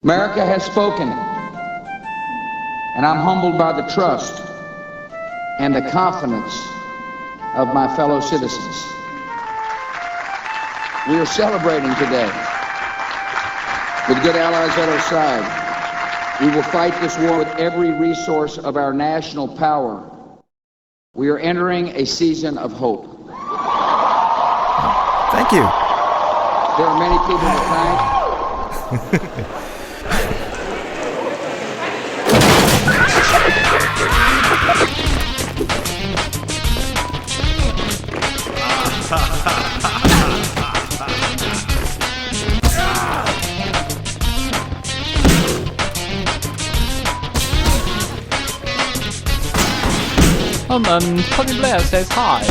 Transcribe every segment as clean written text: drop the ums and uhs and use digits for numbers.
America has spoken, and I'm humbled by the trust and the confidence of my fellow citizens. We are celebrating today with good allies at our side. We will fight this war with every resource of our national power. We are entering a season of hope. Thank you. There are many people to thank. Tony Blair says hi.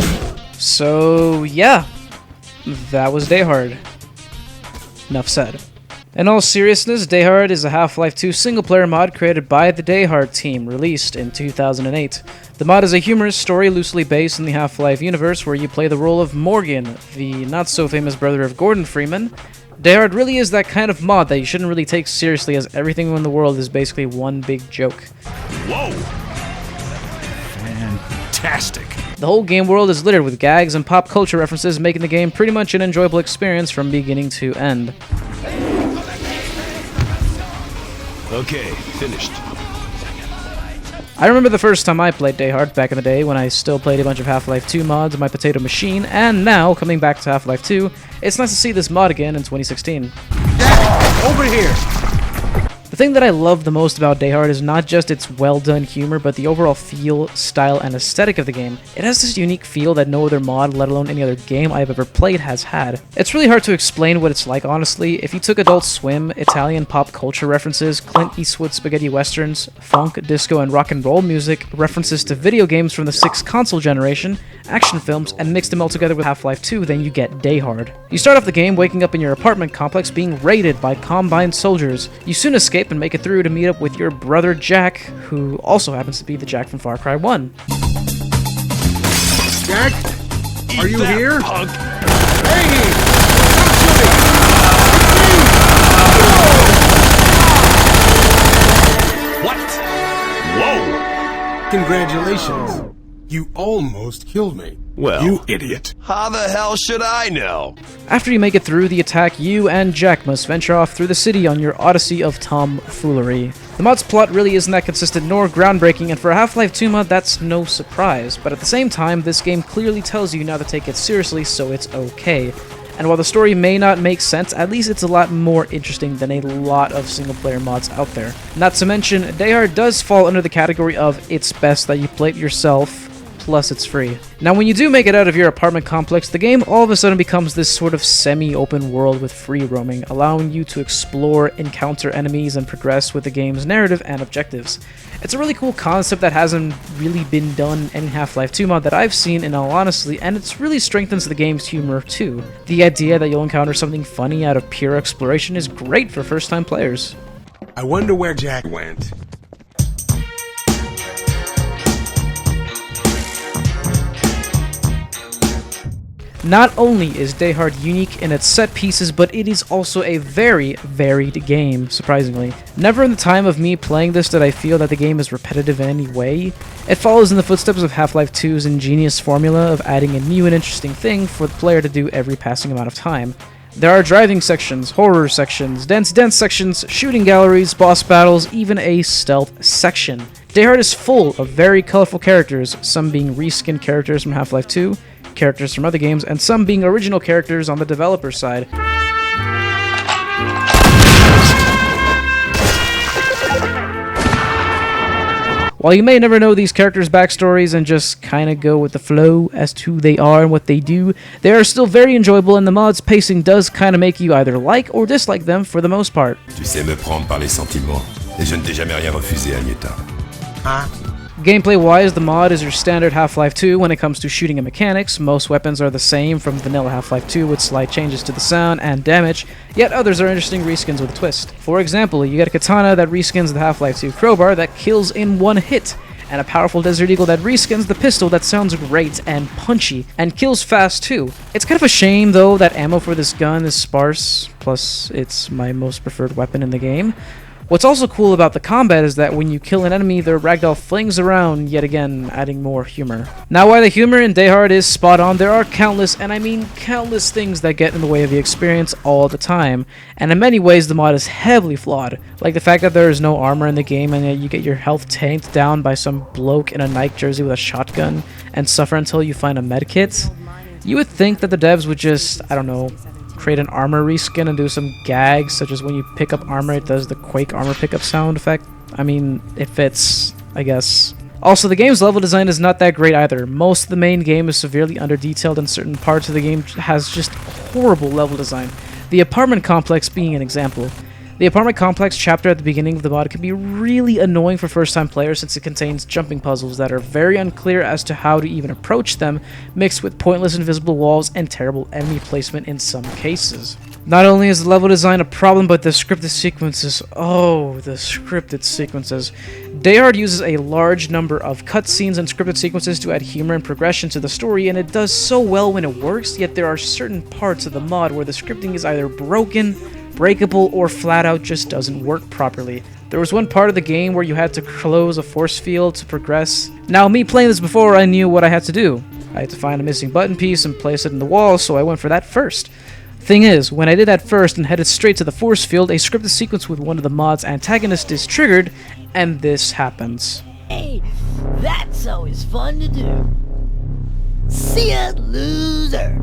So, yeah, that was DayHard. Enough said. In all seriousness, DayHard is a Half-Life 2 single-player mod created by the DayHard team, released in 2008. The mod is a humorous story loosely based in the Half-Life universe where you play the role of Morgan, the not-so-famous brother of Gordon Freeman. DayHard really is that kind of mod that you shouldn't really take seriously, as everything in the world is basically one big joke. Whoa! Fantastic. The whole game world is littered with gags and pop culture references, making the game pretty much an enjoyable experience from beginning to end. Okay, finished. I remember the first time I played DayHard back in the day when I still played a bunch of Half-Life 2 mods on my potato machine, and now, coming back to Half-Life 2, it's nice to see this mod again in 2016. Jack, over here! The thing that I love the most about DayHard is not just its well-done humor, but the overall feel, style, and aesthetic of the game. It has this unique feel that no other mod, let alone any other game I've ever played, has had. It's really hard to explain what it's like, honestly. If you took Adult Swim, Italian pop culture references, Clint Eastwood spaghetti westerns, funk, disco, and rock and roll music, references to video games from the 6th console generation, action films, and mixed them all together with Half-Life 2, then you get DayHard. You start off the game waking up in your apartment complex being raided by Combine soldiers. You soon escape and make it through to meet up with your brother Jack, who also happens to be the Jack from Far Cry 1. Jack? Are you here? Punk. Hey! What? Whoa! Congratulations. You almost killed me. Well, You idiot. how the hell should I know? After you make it through the attack, you and Jack must venture off through the city on your odyssey of tomfoolery. The mod's plot really isn't that consistent nor groundbreaking, and for a Half-Life 2 mod, that's no surprise. But at the same time, this game clearly tells you not to take it seriously, so it's okay. And while the story may not make sense, at least it's a lot more interesting than a lot of single-player mods out there. Not to mention, DayHard does fall under the category of it's best that you play it yourself, plus it's free. Now when you do make it out of your apartment complex, the game all of a sudden becomes this sort of semi-open world with free roaming, allowing you to explore, encounter enemies, and progress with the game's narrative and objectives. It's a really cool concept that hasn't really been done in Half-Life 2 mod that I've seen, in all honesty, and it really strengthens the game's humor too. The idea that you'll encounter something funny out of pure exploration is great for first-time players. I wonder where Jack went. Not only is DayHard unique in its set pieces, but it is also a very varied game, surprisingly. Never in the time of me playing this did I feel that the game is repetitive in any way. It follows in the footsteps of Half-Life 2's ingenious formula of adding a new and interesting thing for the player to do every passing amount of time. There are driving sections, horror sections, dense sections, shooting galleries, boss battles, even a stealth section. DayHard is full of very colorful characters, some being reskinned characters from Half-Life 2, characters from other games, and some being original characters on the developer side. While you may never know these characters' backstories and just kinda go with the flow as to who they are and what they do, they are still very enjoyable, and the mod's pacing does kinda make you either like or dislike them for the most part. Tu sais me prendre par les sentiments, et je ne t'ai jamais rien refusé, Agneta. Huh? Gameplay-wise, the mod is your standard Half-Life 2 when it comes to shooting and mechanics. Most weapons are the same from vanilla Half-Life 2 with slight changes to the sound and damage, yet others are interesting reskins with a twist. For example, you get a katana that reskins the Half-Life 2 crowbar that kills in one hit, and a powerful Desert Eagle that reskins the pistol that sounds great and punchy, and kills fast too. It's kind of a shame though that ammo for this gun is sparse, plus it's my most preferred weapon in the game. What's also cool about the combat is that when you kill an enemy, their ragdoll flings around, yet again, adding more humor. Now, while the humor in DayHard is spot on, there are countless, and I mean countless things that get in the way of the experience all the time, and in many ways the mod is heavily flawed, like the fact that there is no armor in the game and yet you get your health tanked down by some bloke in a Nike jersey with a shotgun, and suffer until you find a medkit. You would think that the devs would just, I don't know, create an armor reskin and do some gags, such as when you pick up armor, it does the Quake armor pickup sound effect. I mean, it fits, I guess. Also, the game's level design is not that great either. Most of the main game is severely under-detailed, and certain parts of the game has just horrible level design. The apartment complex being an example. The apartment complex chapter at the beginning of the mod can be really annoying for first-time players since it contains jumping puzzles that are very unclear as to how to even approach them, mixed with pointless invisible walls and terrible enemy placement in some cases. Not only is the level design a problem, but the scripted sequences. Oh, the scripted sequences. DayHard uses a large number of cutscenes and scripted sequences to add humor and progression to the story, and it does so well when it works, yet there are certain parts of the mod where the scripting is either broken, breakable, or flat out just doesn't work properly. There was one part of the game where you had to close a force field to progress. Now, me playing this before, I knew what I had to do. I had to find a missing button piece and place it in the wall, so I went for that first. Thing is, when I did that first and headed straight to the force field, a scripted sequence with one of the mod's antagonists is triggered, and this happens. Hey, that's always fun to do. See ya, loser!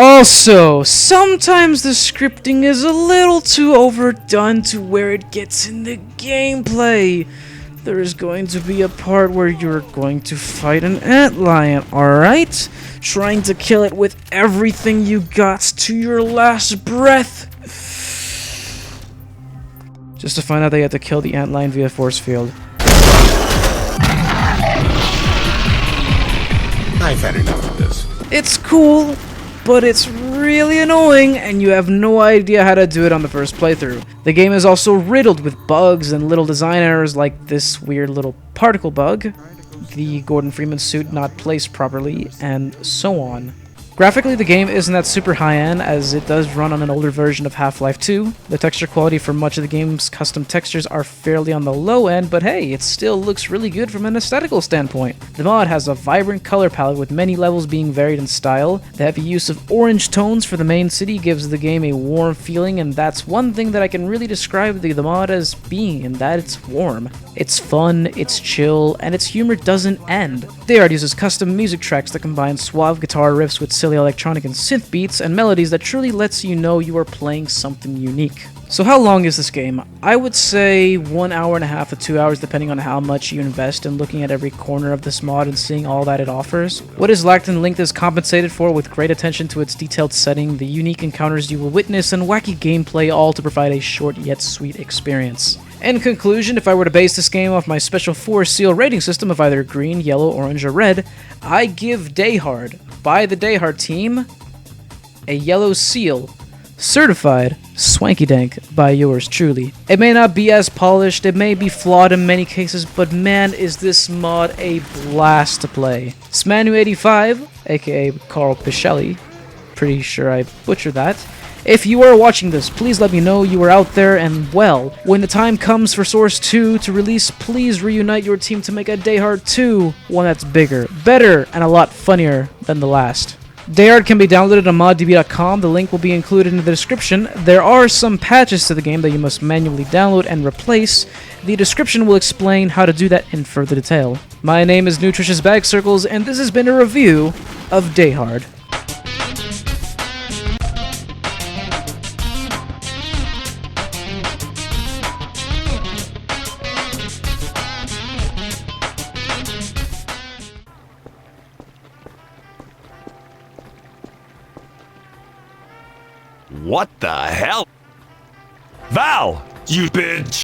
Also, sometimes the scripting is a little too overdone to where it gets in the gameplay. There is going to be a part where you're going to fight an antlion, alright? Trying to kill it with everything you got to your last breath. Just to find out they had to kill the antlion via force field. I've had enough of this. It's cool, but it's really annoying, and you have no idea how to do it on the first playthrough. The game is also riddled with bugs and little design errors like this weird little particle bug, the Gordon Freeman suit not placed properly, and so on. Graphically, the game isn't that super high-end, as it does run on an older version of Half-Life 2. The texture quality for much of the game's custom textures are fairly on the low end, but hey, it still looks really good from an aesthetical standpoint. The mod has a vibrant color palette with many levels being varied in style. The heavy use of orange tones for the main city gives the game a warm feeling, and that's one thing that I can really describe the mod as being, in that it's warm. It's fun, it's chill, and its humor doesn't end. DayHard uses custom music tracks that combine suave guitar riffs with silly electronic and synth beats and melodies that truly lets you know you are playing something unique. So how long is this game? I would say 1 hour and a half to 2 hours depending on how much you invest in looking at every corner of this mod and seeing all that it offers. What is lacked in length is compensated for with great attention to its detailed setting, the unique encounters you will witness, and wacky gameplay, all to provide a short yet sweet experience. In conclusion, if I were to base this game off my special 4 seal rating system of either green, yellow, orange, or red, I give DayHard, by the DayHard team, a yellow seal. Certified swanky dank by yours truly. It may not be as polished, it may be flawed in many cases, but man is this mod a blast to play. Smanu85, aka Carl Pichelli, pretty sure I butchered that. If you are watching this, please let me know you are out there, and well, when the time comes for Source 2 to release, please reunite your team to make a DayHard 2, one that's bigger, better, and a lot funnier than the last. DayHard can be downloaded on moddb.com, the link will be included in the description. There are some patches to the game that you must manually download and replace. The description will explain how to do that in further detail. My name is Nutritious Bag Circles, and this has been a review of DayHard. What the hell? Val, you bitch!